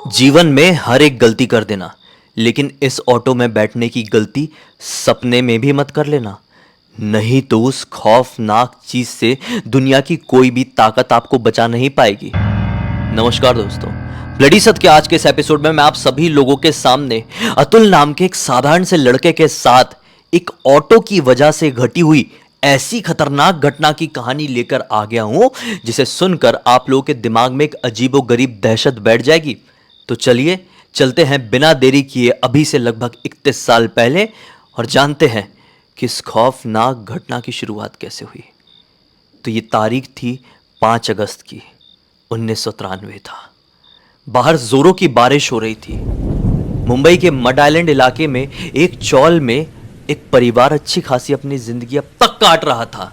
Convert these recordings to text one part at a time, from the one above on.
जीवन में हर एक गलती कर देना, लेकिन इस ऑटो में बैठने की गलती सपने में भी मत कर लेना। नहीं तो उस खौफनाक चीज से दुनिया की कोई भी ताकत आपको बचा नहीं पाएगी। नमस्कार दोस्तों, ब्लडी सत्य के आज के इस एपिसोड में मैं आप सभी लोगों के सामने अतुल नाम के एक साधारण से लड़के के साथ एक ऑटो की वजह से घटी हुई ऐसी खतरनाक घटना की कहानी लेकर आ गया हूं जिसे सुनकर आप लोगों के दिमाग में एक अजीबोगरीब दहशत बैठ जाएगी। तो चलिए चलते हैं बिना देरी किए अभी से लगभग 31 साल पहले और जानते हैं कि इस खौफनाक घटना की शुरुआत कैसे हुई। तो ये तारीख थी 5 अगस्त की 1993 था। बाहर जोरों की बारिश हो रही थी। मुंबई के मड आइलैंड इलाके में एक चौल में एक परिवार अच्छी खासी अपनी जिंदगी अब तक काट रहा था,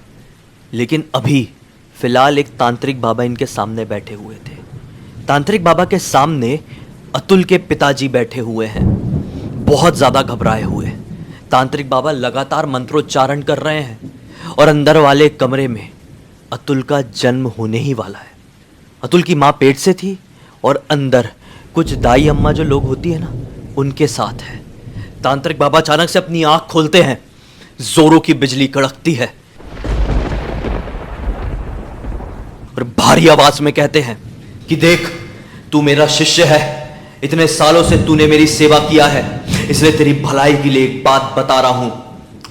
लेकिन अभी फिलहाल एक तांत्रिक बाबा इनके सामने बैठे हुए थे। तांत्रिक बाबा के सामने अतुल के पिताजी बैठे हुए हैं, बहुत ज्यादा घबराए हुए। तांत्रिक बाबा लगातार मंत्रोच्चारण कर रहे हैं और अंदर वाले कमरे में अतुल का जन्म होने ही वाला है। अतुल की माँ पेट से थी और अंदर कुछ दाई अम्मा जो लोग होती है ना, उनके साथ है। तांत्रिक बाबा अचानक से अपनी आंख खोलते हैं, जोरों की बिजली कड़कती है और भारी आवाज में कहते हैं कि देख, तू मेरा शिष्य है, इतने सालों से तूने मेरी सेवा किया है, इसलिए तेरी भलाई के लिए एक बात बता रहा हूं।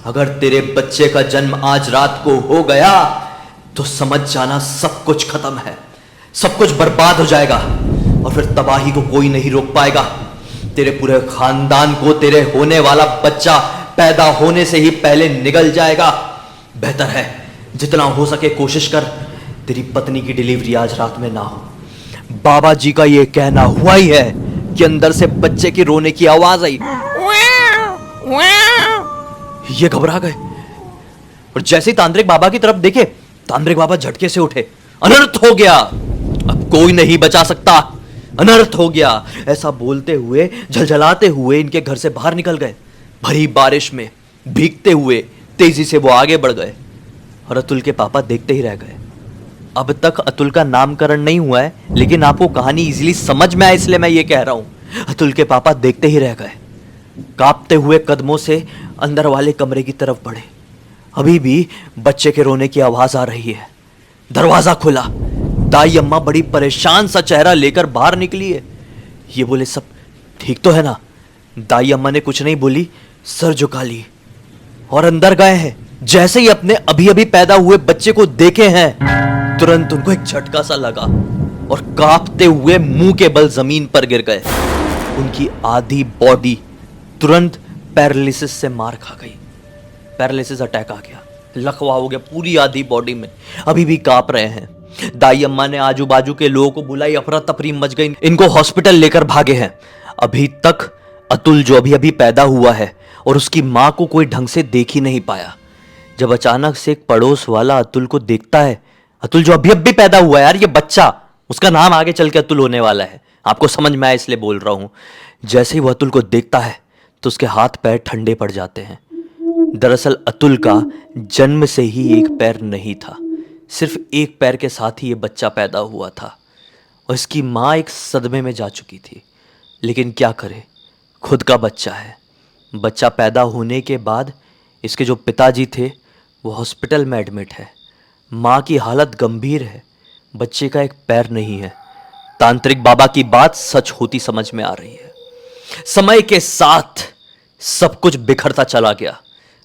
अगर तेरे बच्चे का जन्म आज रात को हो गया तो समझ जाना सब कुछ खत्म है, सब कुछ बर्बाद हो जाएगा और फिर तबाही को कोई नहीं रोक पाएगा। तेरे पूरे खानदान को तेरे होने वाला बच्चा पैदा होने से ही पहले निगल जाएगा। बेहतर है जितना हो सके कोशिश कर तेरी पत्नी की डिलीवरी आज रात में ना हो। बाबा जी का यह कहना हुआ ही है कि अंदर से बच्चे की रोने की आवाज आई। ये घबरा गए और जैसे ही तांत्रिक बाबा की तरफ देखे, तांत्रिक बाबा झटके से उठे। अनर्थ हो गया, अब कोई नहीं बचा सकता, अनर्थ हो गया। ऐसा बोलते हुए झलझलाते हुए इनके घर से बाहर निकल गए। भरी बारिश में भीगते हुए तेजी से वो आगे बढ़ गए और अतुल के पापा देखते ही रह गए। अब तक अतुल का नामकरण नहीं हुआ है, लेकिन आपको कहानी इजीली समझ में आए इसलिए मैं ये कह रहा हूं। अतुल के पापा देखते ही रह गए, कांपते हुए कदमों से अंदर वाले कमरे की तरफ बढ़े। अभी भी बच्चे के रोने की आवाज आ रही है। दरवाजा खुला, दाई अम्मा बड़ी परेशान सा चेहरा लेकर बाहर निकली है। ये बोले, सब ठीक तो है ना? दाई अम्मा ने कुछ नहीं बोली, सर झुका ली और अंदर गए हैं। जैसे ही अपने अभी अभी पैदा हुए बच्चे को देखे हैं, तुरंत उनको एक झटका सा लगा और कांपते हुए मुंह के बल जमीन पर गिर गए। उनकी आधी बॉडी तुरंत पैरालिसिस से मार खा गई। पैरालिसिस अटैक आ गया, लकवा हो गया पूरी आधी बॉडी में। अभी भी कांप रहे हैं। दाई अम्मा ने आजू बाजू के लोगों को बुलाई, अफरा तफरी मच गई, इनको हॉस्पिटल लेकर भागे हैं। अभी तक अतुल जो अभी अभी पैदा हुआ है और उसकी मां को कोई ढंग से देख ही नहीं पाया। जब अचानक से एक पड़ोस वाला अतुल को देखता है, अतुल जो अभी अभी पैदा हुआ है यार, ये बच्चा, उसका नाम आगे चल के अतुल होने वाला है, आपको समझ में आया इसलिए बोल रहा हूं। जैसे ही वो अतुल को देखता है तो उसके हाथ पैर ठंडे पड़ जाते हैं। दरअसल अतुल का जन्म से ही एक पैर नहीं था, सिर्फ एक पैर के साथ ही ये बच्चा पैदा हुआ था और इसकी माँ एक सदमे में जा चुकी थी। लेकिन क्या करे, खुद का बच्चा है। बच्चा पैदा होने के बाद इसके जो पिताजी थे वो हॉस्पिटल में एडमिट है। माँ की हालत गंभीर है, बच्चे का एक पैर नहीं है। तांत्रिक बाबा की बात सच होती समझ में आ रही है। समय के साथ सब कुछ बिखरता चला गया।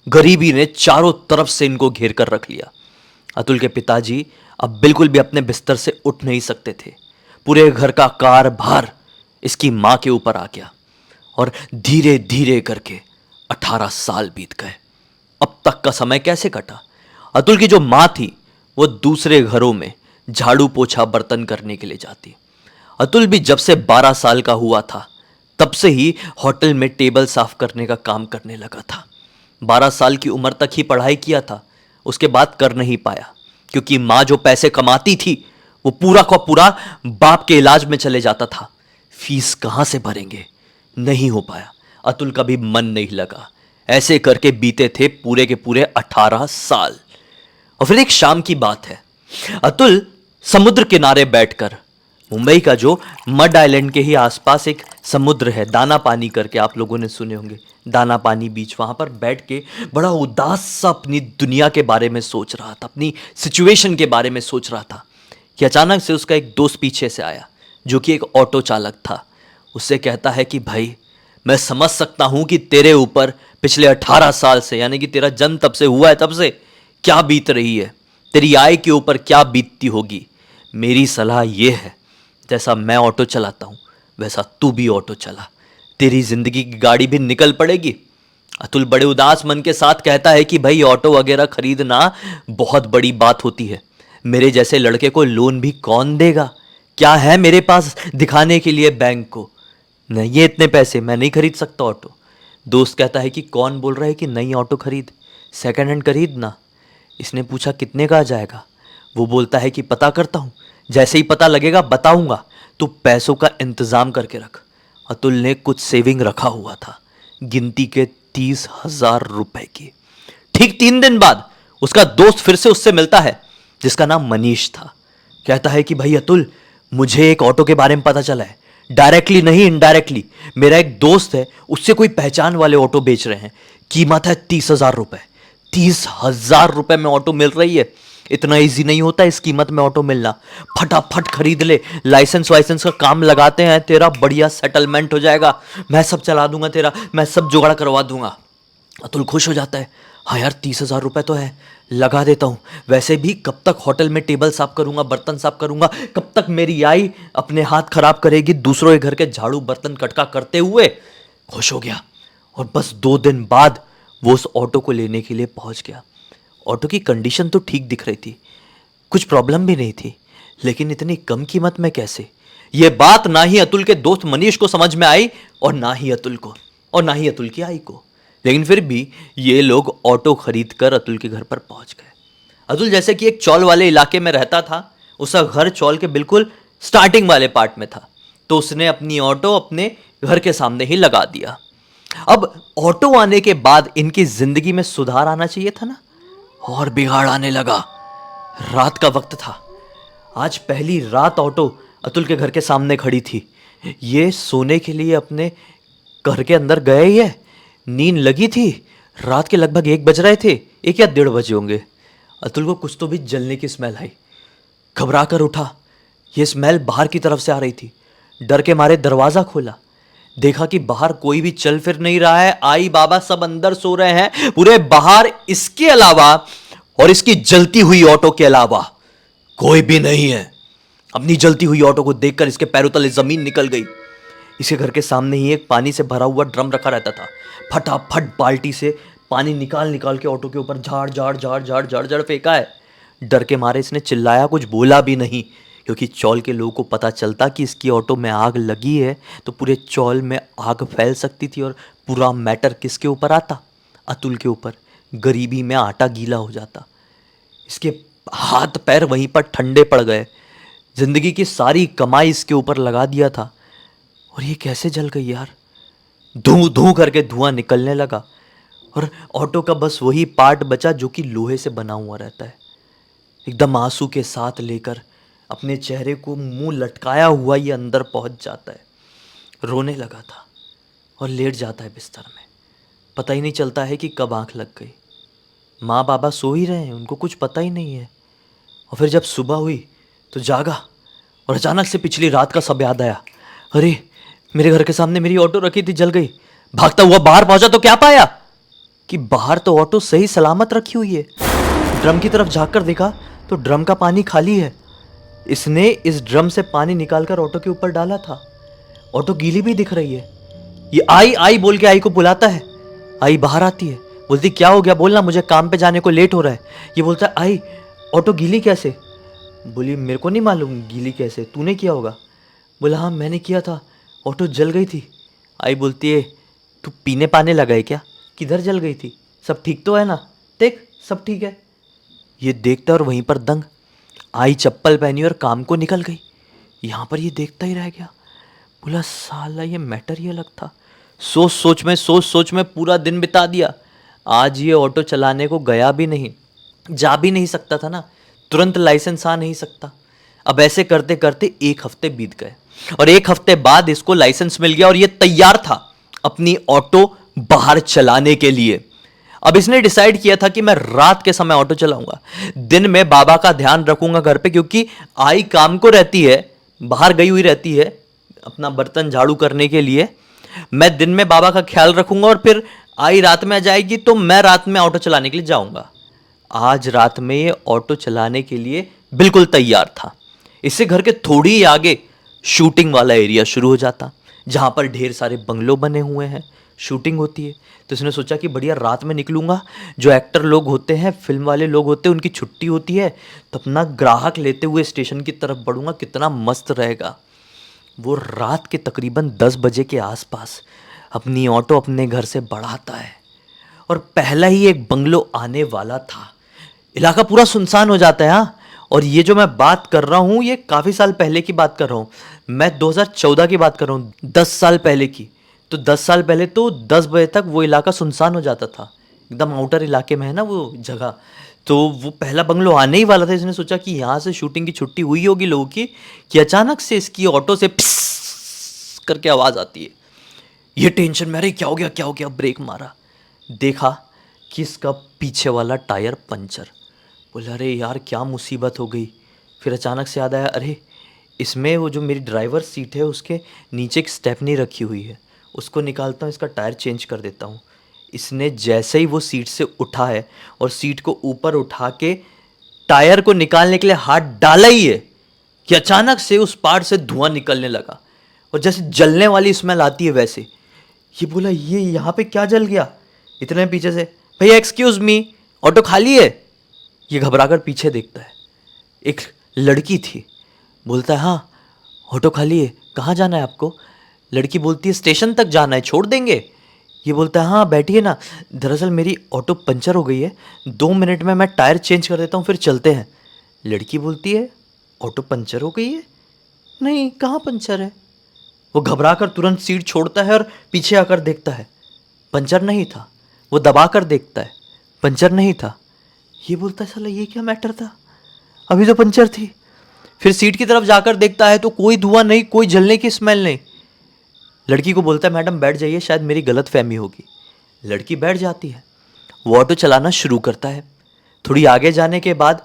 गरीबी ने चारों तरफ से इनको घेर कर रख लिया। अतुल के पिताजी अब बिल्कुल भी अपने बिस्तर से उठ नहीं सकते थे। पूरे घर का कारभार इसकी मां के ऊपर आ गया और धीरे धीरे करके 18 साल बीत गए। अब तक का समय कैसे कटा? अतुल की जो मां थी वो दूसरे घरों में झाड़ू पोछा बर्तन करने के लिए जाती। अतुल भी जब से 12 साल का हुआ था तब से ही होटल में टेबल साफ करने का काम करने लगा था। 12 साल की उम्र तक ही पढ़ाई किया था, उसके बाद कर नहीं पाया क्योंकि माँ जो पैसे कमाती थी वो पूरा का पूरा बाप के इलाज में चले जाता था। फीस कहाँ से भरेंगे, नहीं हो पाया। अतुल का भी मन नहीं लगा। ऐसे करके बीते थे पूरे के पूरे 18 साल। और फिर एक शाम की बात है, अतुल समुद्र किनारे बैठकर मुंबई का जो मड आइलैंड के ही आसपास एक समुद्र है, दाना पानी करके, आप लोगों ने सुने होंगे, दाना पानी बीच। वहां पर बैठ के बड़ा उदास सा अपनी दुनिया के बारे में सोच रहा था, अपनी सिचुएशन के बारे में सोच रहा था कि अचानक से उसका एक दोस्त पीछे से आया जो कि एक ऑटो चालक था। उससे कहता है कि भाई, मैं समझ सकता हूं कि तेरे ऊपर पिछले 18 साल से, यानी कि तेरा जन्म तब से हुआ है, तब से क्या बीत रही है, तेरी आय के ऊपर क्या बीतती होगी। मेरी सलाह यह है, जैसा मैं ऑटो चलाता हूं वैसा तू भी ऑटो चला, तेरी जिंदगी की गाड़ी भी निकल पड़ेगी। अतुल बड़े उदास मन के साथ कहता है कि भाई, ऑटो वगैरह खरीदना बहुत बड़ी बात होती है, मेरे जैसे लड़के को लोन भी कौन देगा, क्या है मेरे पास दिखाने के लिए बैंक को, नहीं ये इतने पैसे, मैं नहीं खरीद सकता ऑटो। दोस्त कहता है कि कौन बोल रहा है कि नई ऑटो खरीद, सेकंड हैंड खरीद ना। इसने पूछा कितने का आ जाएगा। वो बोलता है कि पता करता हूँ, जैसे ही पता लगेगा बताऊंगा, तू पैसों का इंतजाम करके रख। अतुल ने कुछ सेविंग रखा हुआ था, गिनती के 30,000 रुपए की। ठीक 3 दिन बाद उसका दोस्त फिर से उससे मिलता है, जिसका नाम मनीष था। कहता है कि भाई अतुल, मुझे एक ऑटो के बारे में पता चला है, डायरेक्टली नहीं इनडायरेक्टली, मेरा एक दोस्त है, उससे कोई पहचान वाले ऑटो बेच रहे हैं, कीमत है 30,000 रुपए। 30,000 रुपए में ऑटो मिल रही है, इतना इजी नहीं होता इस कीमत में ऑटो मिलना। फटाफट खरीद ले, लाइसेंस वाइसेंस का काम लगाते हैं, तेरा बढ़िया सेटलमेंट हो जाएगा, मैं सब चला दूंगा तेरा, मैं सब जुगाड़ करवा दूंगा। अतुल खुश हो जाता है, हाँ यार 30,000 रुपए तो है, लगा देता हूँ। वैसे भी कब तक होटल में टेबल साफ करूंगा, बर्तन साफ करूंगा, कब तक मेरी आई अपने हाथ खराब करेगी दूसरों के घर के झाड़ू बर्तन कटका करते हुए। खुश हो गया और बस 2 दिन बाद वो उस ऑटो को लेने के लिए पहुंच गया। ऑटो की कंडीशन तो ठीक दिख रही थी, कुछ प्रॉब्लम भी नहीं थी, लेकिन इतनी कम कीमत में कैसे, ये बात ना ही अतुल के दोस्त मनीष को समझ में आई और ना ही अतुल को और ना ही अतुल की आई को। लेकिन फिर भी ये लोग ऑटो खरीद कर अतुल के घर पर पहुंच गए। अतुल जैसे कि एक चौल वाले इलाके में रहता था, उसका घर चौल के बिल्कुल स्टार्टिंग वाले पार्ट में था, तो उसने अपनी ऑटो अपने घर के सामने ही लगा दिया। अब ऑटो आने के बाद इनकी जिंदगी में सुधार आना चाहिए था ना, और बिगाड़ आने लगा। रात का वक्त था, आज पहली रात ऑटो अतुल के घर के सामने खड़ी थी। ये सोने के लिए अपने घर के अंदर गए ही है, नींद लगी थी, रात के लगभग 1 बज रहे थे, 1 या 1:30 बजे होंगे। अतुल को कुछ तो भी जलने की स्मेल आई, घबरा कर उठा। यह स्मेल बाहर की तरफ से आ रही थी। डर के मारे दरवाजा खोला, देखा कि बाहर कोई भी चल फिर नहीं रहा है, आई बाबा सब अंदर सो रहे हैं पूरे बाहर, इसके अलावा और इसकी जलती हुई ऑटो के अलावा कोई भी नहीं है। अपनी जलती हुई ऑटो को देखकर इसके पैरों तले जमीन निकल गई। इसके घर के सामने ही एक पानी से भरा हुआ ड्रम रखा रहता था, फटाफट बाल्टी से पानी निकाल निकाल के ऑटो के ऊपर झाड़ झाड़ झाड़ झाड़ झाड़ झाड़ फेंका है। डर के मारे इसने चिल्लाया, कुछ बोला भी नहीं, क्योंकि चौल के लोगों को पता चलता कि इसकी ऑटो में आग लगी है तो पूरे चौल में आग फैल सकती थी और पूरा मैटर किसके ऊपर आता, अतुल के ऊपर। गरीबी में आटा गीला हो जाता। इसके हाथ पैर वहीं पर ठंडे पड़ गए। जिंदगी की सारी कमाई इसके ऊपर लगा दिया था और ये कैसे जल गई यार। धू धू करके धुआं निकलने लगा और ऑटो का बस वही पार्ट बचा जो कि लोहे से बना हुआ रहता है। एकदम आंसू के साथ लेकर अपने चेहरे को मुंह लटकाया हुआ ये अंदर पहुंच जाता है। रोने लगा था और लेट जाता है बिस्तर में। पता ही नहीं चलता है कि कब आंख लग गई। माँ बाबा सो ही रहे हैं, उनको कुछ पता ही नहीं है। और फिर जब सुबह हुई तो जागा और अचानक से पिछली रात का सब याद आया। अरे मेरे घर के सामने मेरी ऑटो रखी थी, जल गई। भागता हुआ बाहर पहुंचा तो क्या पाया कि बाहर तो ऑटो सही सलामत रखी हुई है। ड्रम की तरफ झांककर देखा तो ड्रम का पानी खाली है। इसने इस ड्रम से पानी निकालकर ऑटो के ऊपर डाला था। ऑटो गीली भी दिख रही है। ये आई आई बोल के आई को बुलाता है। आई बाहर आती है, बोलती क्या हो गया, बोलना, मुझे काम पे जाने को लेट हो रहा है। ये बोलता है आई ऑटो गीली कैसे? बोली मेरे को नहीं मालूम गीली कैसे, तूने किया होगा। बोला हाँ मैंने किया था, ऑटो जल गई थी। आई बोलती है तू पीने पाने लगा है क्या? किधर जल गई थी? सब ठीक तो है ना? देख सब ठीक है। ये देखता और वहीं पर दंग। आई चप्पल पहनी और काम को निकल गई। यहाँ पर ये देखता ही रह गया। बोला साला ये मैटर ही अलग था। सोच सोच में पूरा दिन बिता दिया। आज ये ऑटो चलाने को गया भी नहीं, जा भी नहीं सकता था ना, तुरंत लाइसेंस आ नहीं सकता। अब ऐसे करते करते 1 हफ्ते बीत गए और 1 हफ्ते बाद इसको लाइसेंस मिल गया और ये तैयार था अपनी ऑटो बाहर चलाने के लिए। अब इसने डिसाइड किया था कि मैं रात के समय ऑटो चलाऊंगा, दिन में बाबा का ध्यान रखूंगा घर पे, क्योंकि आई काम को रहती है, बाहर गई हुई रहती है अपना बर्तन झाड़ू करने के लिए। मैं दिन में बाबा का ख्याल रखूंगा और फिर आई रात में आ जाएगी तो मैं रात में ऑटो चलाने के लिए जाऊंगा। आज रात में ये ऑटो चलाने के लिए बिल्कुल तैयार था। इससे घर के थोड़ी ही आगे शूटिंग वाला एरिया शुरू हो जाता, जहां पर ढेर सारे बंगलो बने हुए हैं, शूटिंग होती है। तो इसने सोचा कि बढ़िया रात में निकलूंगा, जो एक्टर लोग होते हैं, फिल्म वाले लोग होते हैं, उनकी छुट्टी होती है, तो अपना ग्राहक लेते हुए स्टेशन की तरफ बढ़ूंगा, कितना मस्त रहेगा। वो रात के तकरीबन 10 बजे के आसपास अपनी ऑटो अपने घर से बढ़ाता है और पहला ही एक बंगलो आने वाला था। इलाका पूरा सुनसान हो जाता है। हाँ, और ये जो मैं बात कर रहा हूँ ये काफ़ी साल पहले की बात कर रहा हूँ, मैं 2014 की बात कर रहा हूँ, 10 साल पहले की। तो 10 साल पहले तो 10 बजे तक वो इलाका सुनसान हो जाता था, एकदम आउटर इलाके में है ना वो जगह। तो वो पहला बंगलो आने ही वाला था। इसने सोचा कि यहाँ से शूटिंग की छुट्टी हुई होगी लोगों की, कि अचानक से इसकी ऑटो से पिस करके आवाज़ आती है। ये टेंशन में, अरे क्या हो गया क्या हो गया, ब्रेक मारा, देखा कि इसका पीछे वाला टायर पंचर। बोला अरे यार क्या मुसीबत हो गई। फिर अचानक से याद आया, अरे इसमें वो जो मेरी ड्राइवर सीट है उसके नीचे एक स्टेपनी रखी हुई है, उसको निकालता हूँ, इसका टायर चेंज कर देता हूँ। इसने जैसे ही वो सीट से उठा है और सीट को ऊपर उठा के टायर को निकालने के लिए हाथ डाला ही है कि अचानक से उस पार्ट से धुआं निकलने लगा और जैसे जलने वाली स्मेल आती है वैसे। ये बोला ये यहाँ पे क्या जल गया। इतने पीछे से, भैया एक्सक्यूज मी, ऑटो खाली है। ये घबराकर पीछे देखता है, एक लड़की थी। बोलता है हाँ ऑटो खाली है, कहाँ जाना है आपको। लड़की बोलती है स्टेशन तक जाना है, छोड़ देंगे। ये बोलता है हाँ बैठिए ना, दरअसल मेरी ऑटो पंचर हो गई है, 2 मिनट में मैं टायर चेंज कर देता हूँ फिर चलते हैं। लड़की बोलती है ऑटो पंचर हो गई है, नहीं कहाँ पंचर है। वो घबरा कर तुरंत सीट छोड़ता है और पीछे आकर देखता है, पंचर नहीं था। वो दबा कर देखता है, पंचर नहीं था। ये बोलता है साला ये क्या मैटर था, अभी तो पंचर थी। फिर सीट की तरफ जाकर देखता है तो कोई धुआं नहीं, कोई जलने की स्मेल नहीं। लड़की को बोलता है मैडम बैठ जाइए, शायद मेरी गलत फहमी होगी। लड़की बैठ जाती है। वो ऑटो चलाना शुरू करता है। थोड़ी आगे जाने के बाद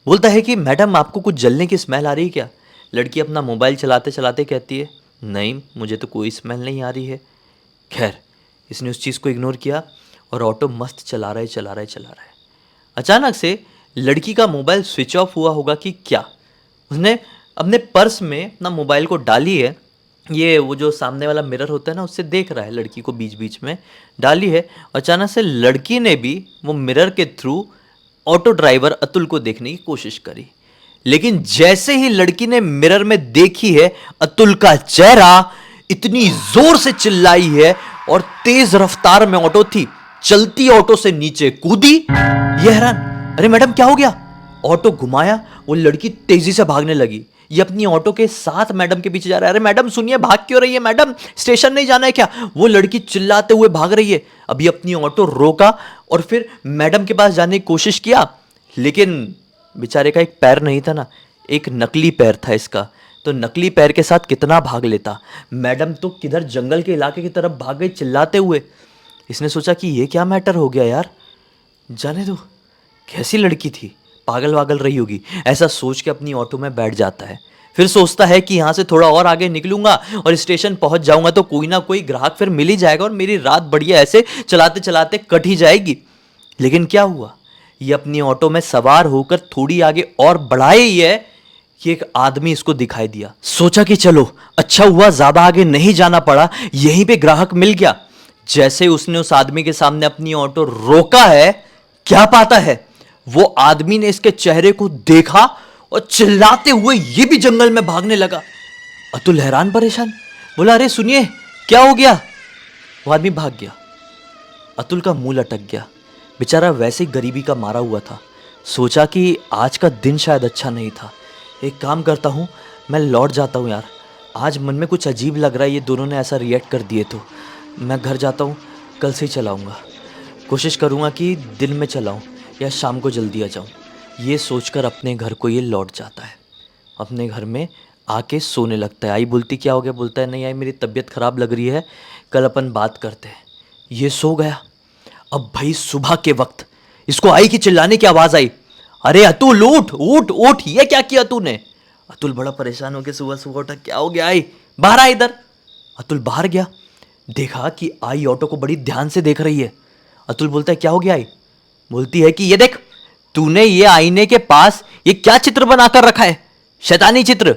बोलता है कि मैडम आपको कुछ जलने की स्मेल आ रही है क्या। लड़की अपना मोबाइल चलाते चलाते कहती है नहीं मुझे तो कोई स्मेल नहीं आ रही है। खैर इसने उस चीज़ को इग्नोर किया और ऑटो मस्त चला रहा है। अचानक से लड़की का मोबाइल स्विच ऑफ हुआ होगा कि क्या, उसने अपने पर्स में अपना मोबाइल को डाली है। ये वो जो सामने वाला मिरर होता है ना, उससे देख रहा है लड़की को, बीच बीच में डाली है। अचानक से लड़की ने भी वो मिरर के थ्रू ऑटो ड्राइवर अतुल को देखने की कोशिश करी, लेकिन जैसे ही लड़की ने मिरर में देखी है अतुल का चेहरा, इतनी जोर से चिल्लाई है और तेज रफ्तार में ऑटो थी, चलती ऑटो से नीचे कूदी। ये हैरान, अरे मैडम क्या हो गया। ऑटो घुमाया, वो लड़की तेजी से भागने लगी। ये अपनी ऑटो के साथ मैडम के पीछे जा रहा है। अरे मैडम सुनिए, भाग क्यों रही है मैडम, स्टेशन नहीं जाना है क्या। वो लड़की चिल्लाते हुए भाग रही है। अभी अपनी ऑटो रोका और फिर मैडम के पास जाने की कोशिश किया, लेकिन बेचारे का एक पैर नहीं था ना, एक नकली पैर था इसका। तो नकली पैर के साथ कितना भाग लेता। मैडम तो किधर जंगल के इलाके की तरफ भाग गई चिल्लाते हुए। इसने सोचा कि ये क्या मैटर हो गया यार, जाने दो, कैसी लड़की थी, पागल वागल रही होगी। ऐसा सोच के अपनी ऑटो में बैठ जाता है। फिर सोचता है कि यहाँ से थोड़ा और आगे निकलूंगा और स्टेशन पहुंच जाऊंगा तो कोई ना कोई ग्राहक फिर मिल ही जाएगा और मेरी रात बढ़िया ऐसे चलाते चलाते कट ही जाएगी। लेकिन क्या हुआ, ये अपनी ऑटो में सवार होकर थोड़ी आगे और बढ़ाए ही है कि एक आदमी इसको दिखाई दिया। सोचा कि चलो अच्छा हुआ ज्यादा आगे नहीं जाना पड़ा, यहीं पे ग्राहक मिल गया। जैसे उसने उस आदमी के सामने अपनी ऑटो रोका है, क्या पाता है वो आदमी ने इसके चेहरे को देखा और चिल्लाते हुए ये भी जंगल में भागने लगा। अतुल हैरान परेशान, बोला अरे सुनिए क्या हो गया। वो आदमी भाग गया। अतुल का मुंह लटक गया, बेचारा वैसे ही गरीबी का मारा हुआ था। सोचा कि आज का दिन शायद अच्छा नहीं था, एक काम करता हूँ मैं लौट जाता हूँ यार, आज मन में कुछ अजीब लग रहा है, ये दोनों ने ऐसा रिएक्ट कर दिए तो मैं घर जाता हूँ, कल से ही चलाऊँगा, कोशिश करूँगा कि दिन में चलाऊँ या शाम को जल्दी आ जाऊँ। ये सोचकर अपने घर को ये लौट जाता है। अपने घर में आके सोने लगता है। आई बोलती क्या हो गया? बोलता है नहीं आई मेरी तबीयत ख़राब लग रही है, कल अपन बात करते हैं। ये सो गया। अब भाई सुबह के वक्त इसको आई की चिल्लाने की आवाज़ आई, अरे अतुल उठ उठ उठ, ये क्या किया तूने? अतुल बड़ा परेशान हो गया, सुबह सुबह उठा, क्या हो गया? आई बाहर आ इधर। अतुल बाहर गया, देखा कि आई ऑटो को बड़ी ध्यान से देख रही है। अतुल बोलता है क्या हो गया? आई बोलती है कि ये देख, तूने ये आईने के पास ये क्या चित्र बनाकर रखा है? शैतानी चित्र।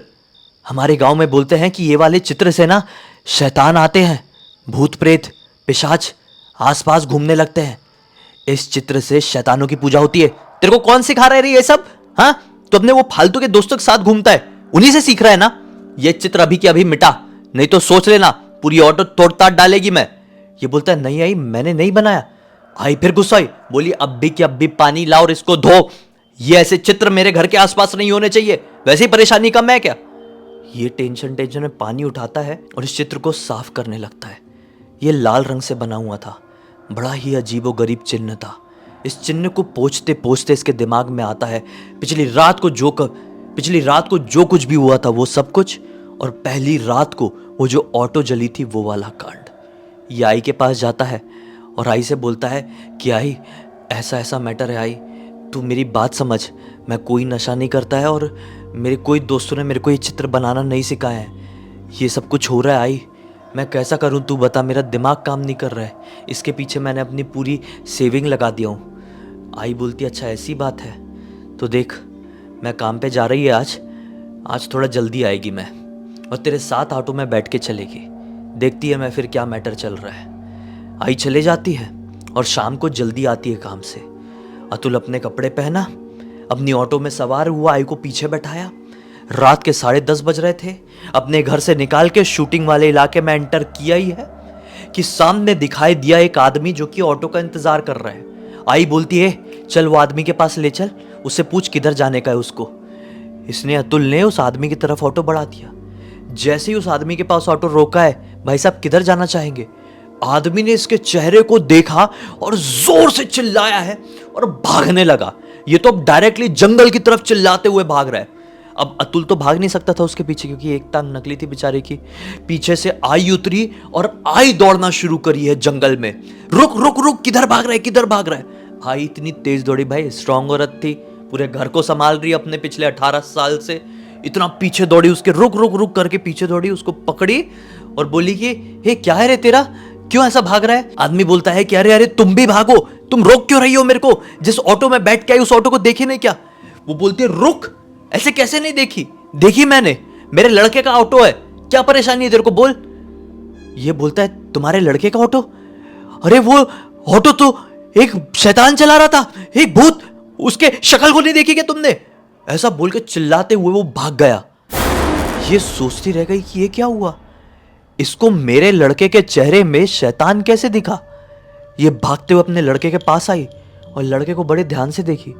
हमारे गांव में बोलते हैं कि ये वाले चित्र से ना शैतान आते हैं, भूत प्रेत पिशाच आसपास घूमने लगते हैं। इस चित्र से शैतानों की पूजा होती है। तेरे को कौन सिखा रहा है ये सब? हाँ, तो अपने वो फालतू के दोस्तों के साथ घूमता है, उन्हीं से सीख रहा है ना। ये चित्र अभी के अभी मिटा, नहीं तो सोच लेना पूरी ऑटो तोड़ ताड़ डालेगी मैं। ये बोलता है नहीं आई मैंने नहीं बनाया। आई फिर गुस्सा आई, बोली अब भी कि अब भी पानी ला और इसको धो, ये ऐसे चित्र मेरे घर के आसपास नहीं होने चाहिए, वैसे ही परेशानी कम है क्या? ये टेंशन टेंशन में पानी उठाता है और इस चित्र को साफ करने लगता है। ये लाल रंग से बना हुआ था, बड़ा ही अजीबो गरीब चिन्ह था। इस चिन्ह को पोंछते पोंछते इसके दिमाग में आता है पिछली रात को जो कुछ भी हुआ था वो सब कुछ, और पहली रात को वो जो ऑटो जली थी वो वाला कांड। ये आई के पास जाता है और आई से बोलता है कि आई ऐसा ऐसा मैटर है, आई तू मेरी बात समझ, मैं कोई नशा नहीं करता है और मेरे कोई दोस्तों ने मेरे को ये चित्र बनाना नहीं सिखाया है, ये सब कुछ हो रहा है आई, मैं कैसा करूं तू बता, मेरा दिमाग काम नहीं कर रहा है, इसके पीछे मैंने अपनी पूरी सेविंग लगा दिया हूँ। आई बोलती अच्छा ऐसी बात है, तो देख मैं काम पे जा रही है आज थोड़ा जल्दी आएगी मैं, और तेरे साथ ऑटो में बैठ के चलेगी, देखती है मैं फिर क्या मैटर चल रहा है। आई चले जाती है और शाम को जल्दी आती है काम से। अतुल अपने कपड़े पहना, अपनी ऑटो में सवार हुआ, आई को पीछे बैठाया। रात के 10:30 बज रहे थे। अपने घर से निकाल के शूटिंग वाले इलाके में एंटर किया ही है कि सामने दिखाई दिया एक आदमी जो कि ऑटो का इंतजार कर रहा है। आई बोलती है चल वो आदमी के पास ले चल, उससे पूछ किधर जाने का है उसको। इसने अतुल ने उस आदमी की तरफ ऑटो बढ़ा दिया। जैसे ही उस आदमी के पास ऑटो रोका है, भाई साहब किधर जाना चाहेंगे? आदमी ने इसके चेहरे को देखा और जोर से चिल्लाया है और भागने लगा। ये तो अब डायरेक्टली जंगल की तरफ चिल्लाते हुए भाग रहा है। अब अतुल तो भाग नहीं सकता था उसके पीछे, क्योंकि एक टांग नकली थी बेचारे की। पीछे से आई उतरी और आई दौड़ना शुरू करी है जंगल में। रुक रुक रुक, किधर भाग रहा है, किधर भाग रहा है? आई इतनी तेज दौड़ी, भाई स्ट्रांग औरत थी, पूरे घर को संभाल रही अपने पिछले 18 साल से, इतना पीछे दौड़ी उसके, रुक रुक रुक करके पीछे दौड़ी, उसको पकड़ी और बोली कि हे क्या है रे तेरा, क्यों ऐसा भाग रहा है? आदमी बोलता है कि अरे अरे तुम भी भागो, तुम रोक क्यों रही हो मेरे को? जिस ऑटो में बैठ के आई उस ऑटो को देखे नहीं क्या? वो बोलती है रुक, ऐसे कैसे नहीं देखी, देखी मैंने, मेरे लड़के का ऑटो है, क्या परेशानी है तेरे को बोल। ये बोलता है तुम्हारे लड़के का ऑटो? अरे वो ऑटो तो एक शैतान चला रहा था, एक भूत, उसके शक्ल को नहीं देखी क्या तुमने? ऐसा बोल के चिल्लाते हुए वो भाग गया। ये सोचती रह गई कि ये क्या हुआ, इसको मेरे लड़के के चेहरे में शैतान कैसे दिखा। ये भागते हुए अपने लड़के के पास आई और लड़के को बड़े ध्यान से देखी,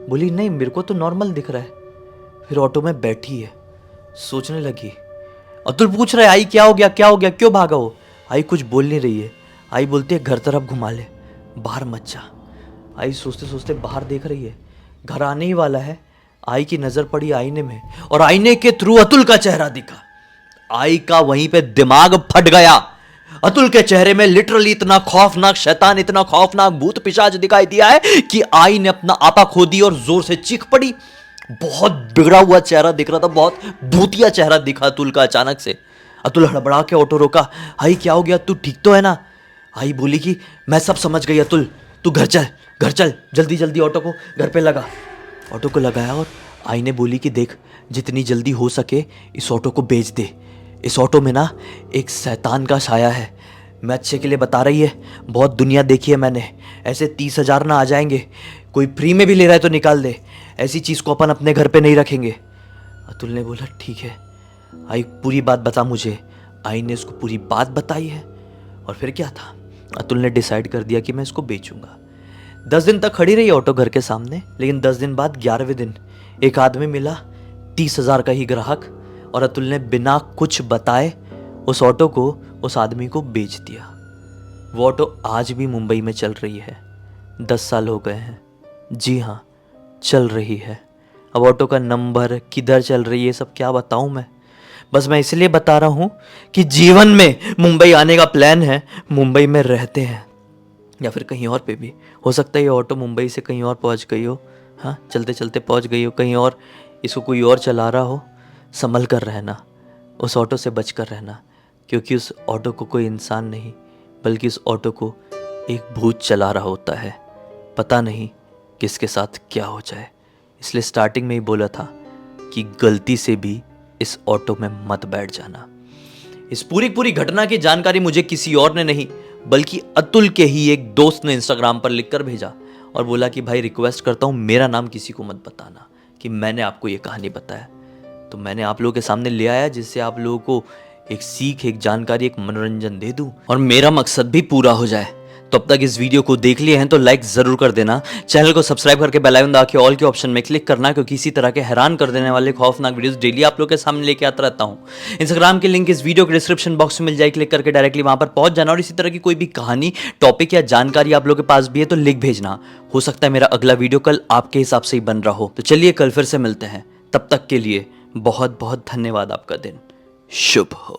बोली नहीं मेरे को तो नॉर्मल दिख रहा है। फिर ऑटो में बैठी है, सोचने लगी। अतुल पूछ रहा है आई क्या हो गया, क्या हो गया, क्यों भागा हो? आई कुछ बोल नहीं रही है। आई बोलती है घर तरफ घुमा ले, बाहर मत जा। आई सोचते सोचते बाहर देख रही है, घर आने ही वाला है। आई की नजर पड़ी आईने में और आईने के थ्रू अतुल का चेहरा दिखा। आई का वहीं पे दिमाग फट गया। अतुल के चेहरे में लिटरली इतना खौफनाक शैतान, इतना खौफनाक भूत पिशाच दिखाई दिया है कि आई ने अपना आपा खो दी और जोर से चीख पड़ी। बहुत बिगड़ा हुआ चेहरा दिख रहा था, बहुत भूतिया चेहरा दिखा अतुल का अचानक से। अतुल हड़बड़ा के ऑटो रोका। आई क्या हो गया, तू ठीक तो है ना? आई बोली कि मैं सब समझ गई अतुल, तू घर चल जल्दी जल्दी ऑटो को घर पे लगा। ऑटो को लगाया और आई ने बोली कि देख जितनी जल्दी हो सके इस ऑटो को बेच दे, इस ऑटो में ना एक शैतान का साया है। मैं अच्छे के लिए बता रही है, बहुत दुनिया देखी है मैंने, ऐसे 30,000 ना आ जाएंगे, कोई फ्री में भी ले रहा है तो निकाल दे, ऐसी चीज़ को अपन अपने घर पे नहीं रखेंगे। अतुल ने बोला ठीक है। आई पूरी बात बता मुझे। आई ने उसको पूरी बात बताई है और फिर क्या था, अतुल ने डिसाइड कर दिया कि मैं इसको बेचूंगा। 10 दिन तक खड़ी रही ऑटो घर के सामने, लेकिन 10 दिन बाद 11वें दिन एक आदमी मिला, 30,000 का ही ग्राहक, और अतुल ने बिना कुछ बताए उस ऑटो को उस आदमी को बेच दिया। वो ऑटो आज भी मुंबई में चल रही है, 10 साल हो गए हैं। जी हाँ, चल रही है, अब ऑटो का नंबर, किधर चल रही है, सब क्या बताऊं मैं। बस मैं इसलिए बता रहा हूं कि जीवन में मुंबई आने का प्लान है, मुंबई में रहते हैं या फिर कहीं और पे भी हो सकता है। ये ऑटो मुंबई से कहीं और पहुंच गई हो, हाँ, चलते चलते पहुंच गई हो कहीं और, इसको कोई और चला रहा हो। संभल कर रहना, उस ऑटो से बच कर रहना, क्योंकि उस ऑटो को कोई इंसान नहीं बल्कि उस ऑटो को एक भूत चला रहा होता है। पता नहीं किसके साथ क्या हो जाए, इसलिए स्टार्टिंग में ही बोला था कि गलती से भी इस ऑटो में मत बैठ जाना। इस पूरी घटना की जानकारी मुझे किसी और ने नहीं बल्कि अतुल के ही एक दोस्त ने इंस्टाग्राम पर लिखकर भेजा और बोला कि भाई रिक्वेस्ट करता हूँ मेरा नाम किसी को मत बताना कि मैंने आपको ये कहानी बताया। तो मैंने आप लोगों के सामने ले आया जिससे आप लोगों को एक सीख, एक जानकारी, एक मनोरंजन दे दूं और मेरा मकसद भी पूरा हो जाए। तो अब तक इस वीडियो को देख लिए हैं तो लाइक जरूर कर देना, चैनल को सब्सक्राइब करके बेल आइकन दबा के ऑल के ऑप्शन में क्लिक करना, क्योंकि इसी तरह के हैरान कर देने वाले खौफनाक वीडियोस डेली आप लोग के सामने लेके आता रहता हूं। इंस्टाग्राम की लिंक इस वीडियो के डिस्क्रिप्शन बॉक्स में मिल जाए, क्लिक करके डायरेक्टली वहां पर पहुंच जाना। और इसी तरह की कोई भी कहानी, टॉपिक या जानकारी आप लोग के पास भी है तो लिख भेजना। हो सकता है मेरा अगला वीडियो कल आपके हिसाब से ही बन रहा हो। तो चलिए कल फिर से मिलते हैं, तब तक के लिए बहुत बहुत धन्यवाद। आपका दिन शुभ हो।